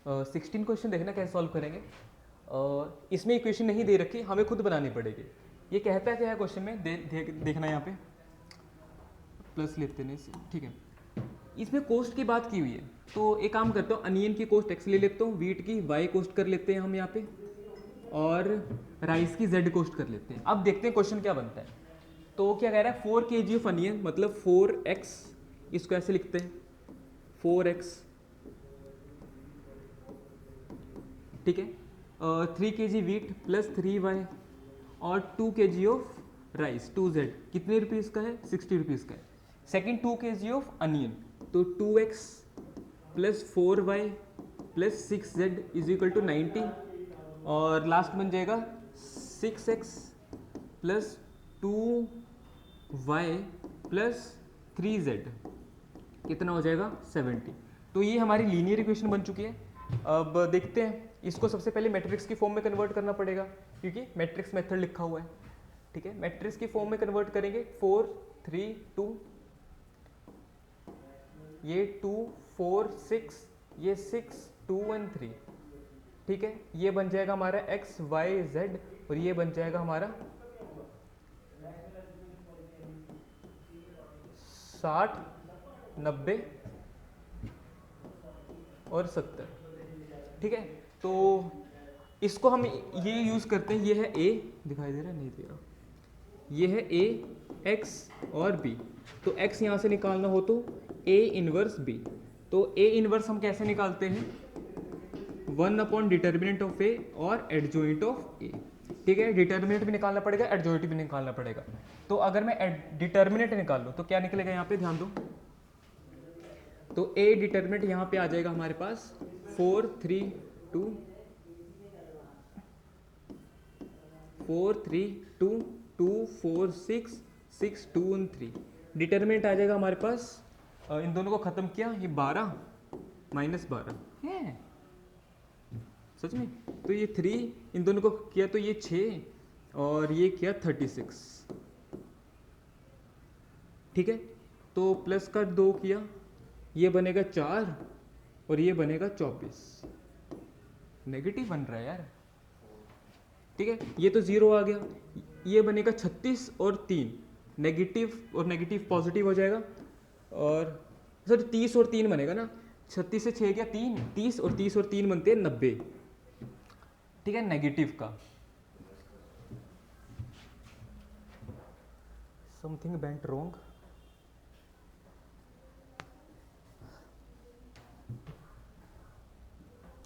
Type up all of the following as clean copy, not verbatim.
16 question देखना कैसे solve करेंगे। इसमें इक्वेशन नहीं दे रखी, हमें खुद बनानी पड़ेगी। ये कहता है क्या है क्वेश्चन में, देखना यहाँ पे प्लस लेते हैं इसे, ठीक है। इसमें कोस्ट की बात की हुई है, तो एक काम करता हूँ, अनियन की कोस्ट एक्स ले लेता हूँ, वीट की वाई कोस्ट कर लेते हैं हम यहाँ पे, और राइस की जेड कोस्ट कर लेते हैं। अब देखते हैं क्वेश्चन क्या बनता है। तो क्या कह रहा है, 4 kg ऑफ अनियन मतलब 4x, इसको ऐसे लिखते हैं 4x, ठीक है। 3 kg वीट प्लस 3y और 2 kg ऑफ राइस 2z, कितने रुपीज़ का है, 60 रुपीज़ का है। सेकेंड 2 kg ऑफ अनियन, तो 2x plus 4y plus 6z is equal to 90, और लास्ट बन जाएगा 6x plus 2y plus 3z, कितना हो जाएगा 70। तो ये हमारी लीनियर इक्वेशन बन चुकी है। अब देखते हैं, इसको सबसे पहले मैट्रिक्स की फॉर्म में कन्वर्ट करना पड़ेगा, क्योंकि मैट्रिक्स मेथड लिखा हुआ है, ठीक है। मैट्रिक्स की फॉर्म में कन्वर्ट करेंगे, 4 3 2, ये 2 4 6, ये 6 2 1 3, ठीक है। ये बन जाएगा हमारा x y z, और ये बन जाएगा हमारा 60 90 और 70, ठीक है। तो इसको हम ये यूज़ करते हैं, ये है a, दिखाई दे रहा है, नहीं दे रहा, ये है a x और b। तो x यहाँ से निकालना हो तो a इनवर्स b, तो a इनवर्स हम कैसे निकालते हैं, 1 अपॉन डिटर्मिनेंट ऑफ a और एडजॉइंट ऑफ a, ठीक है। डिटर्मिनेंट भी निकालना पड़ेगा, एडजॉइंट भी निकालना पड़ेगा। तो अगर मैं डिटर्मिनेंट निकाल लूँ तो क्या निकलेगा, यहाँ पे ध्यान दो, तो a डिटर्मिनेंट यहाँ पे आ जाएगा हमारे पास 4 3 2 4 3 2 2 4 6 6 2 1 3, डिटर्मिनेंट आ जाएगा हमारे पास। इन दोनों को खत्म किया, ये 12 माइनस 12 है सच में, तो ये 3, इन दोनों को किया तो ये 6, और ये किया 36, ठीक है। तो प्लस का 2 किया, ये बनेगा 4, और ये बनेगा 24, नेगेटिव बन रहा है यार, ठीक है। ये तो 0 आ गया, ये बनेगा 36 और 3, नेगेटिव और नेगेटिव पॉजिटिव हो जाएगा, और सर 30 और 3 बनेगा ना, 36 से 6 गया 3, 30 और 30 और 3 बनते हैं 90, ठीक है, नेगेटिव का। समथिंग वेंट रॉन्ग,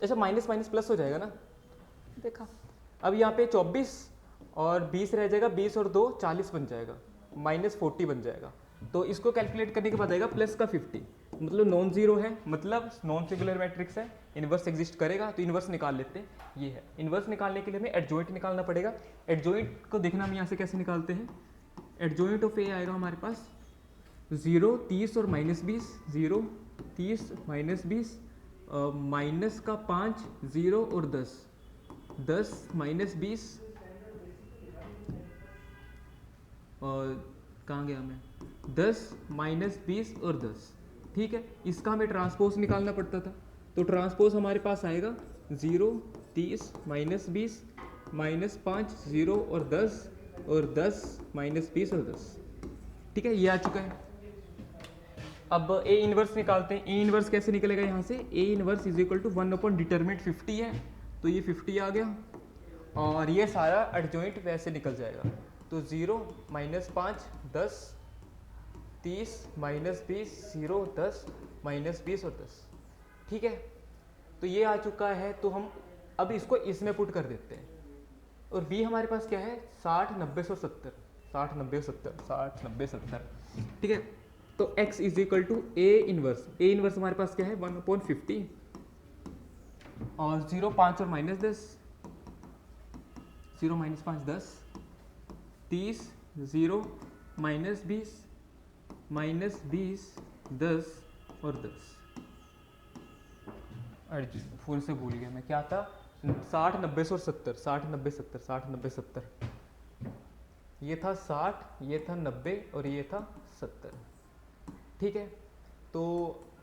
अच्छा माइनस माइनस प्लस हो जाएगा ना, देखा। अब यहाँ पे 24 और 20 रह जाएगा, 20 और 2 40 बन जाएगा, माइनस 40 बन जाएगा। तो इसको कैलकुलेट करने के बाद आएगा प्लस का 50, मतलब नॉन जीरो है, मतलब नॉन सिंगुलर मैट्रिक्स है, इन्वर्स एग्जिस्ट करेगा, तो इन्वर्स निकाल लेते हैं। ये है इन्वर्स, निकालने के लिए हमें एडजॉइंट निकालना पड़ेगा। एडजॉइंट को देखना हम यहाँ से कैसे निकालते हैं, एडजॉइंट ऑफ ए आएगा हमारे पास 0 30 और माइनस 20, 0 30 माइनस 20, माइनस का 5 0 और 10, 10 माइनस 20, और कहाँ गया मैं, 10 माइनस 20 और 10, ठीक है। इसका हमें ट्रांसपोज निकालना पड़ता था, तो ट्रांसपोज हमारे पास आएगा 0 30 माइनस 20 माइनस 5 0 और 10, और 10 माइनस 20 और 10, ठीक है। ये आ चुका है। अब ए इनवर्स निकालते हैं। ए इनवर्स कैसे निकलेगा, यहाँ से A inverse is equal to 1 upon determinant 50 है, तो ये 50 आ गया, और ये सारा एडजॉइंट वैसे निकल जाएगा। तो 0 माइनस 5 10, 30 माइनस 20 0 10 माइनस 20 और 10, ठीक है। तो ये आ चुका है, तो हम अब इसको इसमें पुट कर देते हैं, और बी हमारे पास क्या है 60 90 170, 60 90 70 60 90 70, ठीक है। तो x is equal to A inverse, A inverse हमारे पास क्या है 1/50, और 0 5 और माइनस 10, 0 माइनस 5 10, 30 0 माइनस 20 माइनस 20 10 और 10, अरे फिर से भूल गया मैं, क्या था 60 90 और 70, 60 90 70 60 90 70, ये था 60, ये था 90 और ये था 70, ठीक है। तो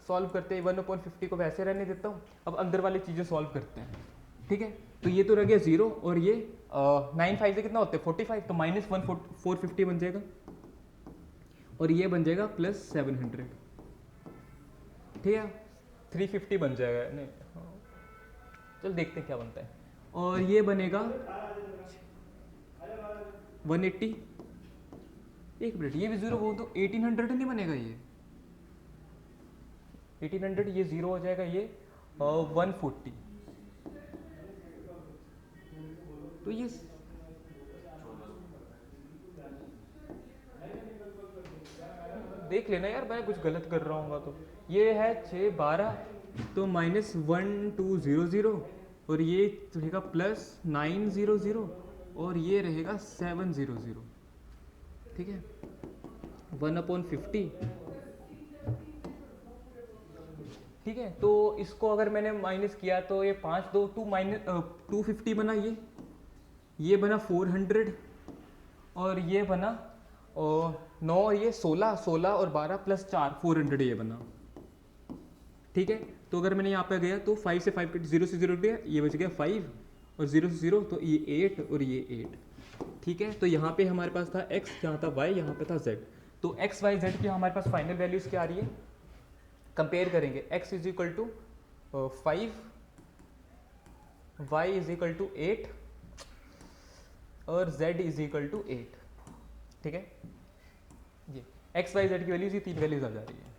सॉल्व करते हैं, 1/50 को वैसे रहने देता हूँ। अब अंदर वाली चीज़ें सॉल्व करते हैं, ठीक है। तो ये तो रह गया 0 और ये 9 5 से कितना होते हैं 45, तो माइनस 450 बन जाएगा और ये बन जाएगा प्लस 700, ठीक है। 350 बन जाएगा, नहीं चल देखते हैं क्या बनता है। और ये बनेगा 180, एक मिनट ये भी 0 बोल दो, 1800 नहीं बनेगा ये 1800, ये 0 हो जाएगा, ये 140, तो ये देख लेना यार, मैं कुछ गलत कर रहा हूँ तो। ये है 6 12, तो माइनस 1200 और ये रहेगा प्लस 900 और ये रहेगा 700, ठीक है। 1/50, ठीक है। तो इसको अगर मैंने माइनस किया तो ये 5 2 2 माइनस 250 बना, ये बना 400 और ये बना 9 और ये 16 और 12 प्लस 4 400 ये बना, ठीक है। तो अगर मैंने यहाँ पे गया तो 5 से 5 0 से 0 गया, ये बच गया 5 और 0 से 0 तो ये 8 और ये 8, ठीक है। तो यहाँ पे हमारे पास था x, यहाँ था y, यहाँ पे था z। तो x y z की हमारे पास फाइनल वैल्यूज क्या आ रही है, कंपेयर करेंगे। x is equal to 5, y is equal to 8 और z इज इक्वल टू 8, ठीक है। ये x y z की वैल्यूज, ये 3 वैल्यूज आ जा रही है।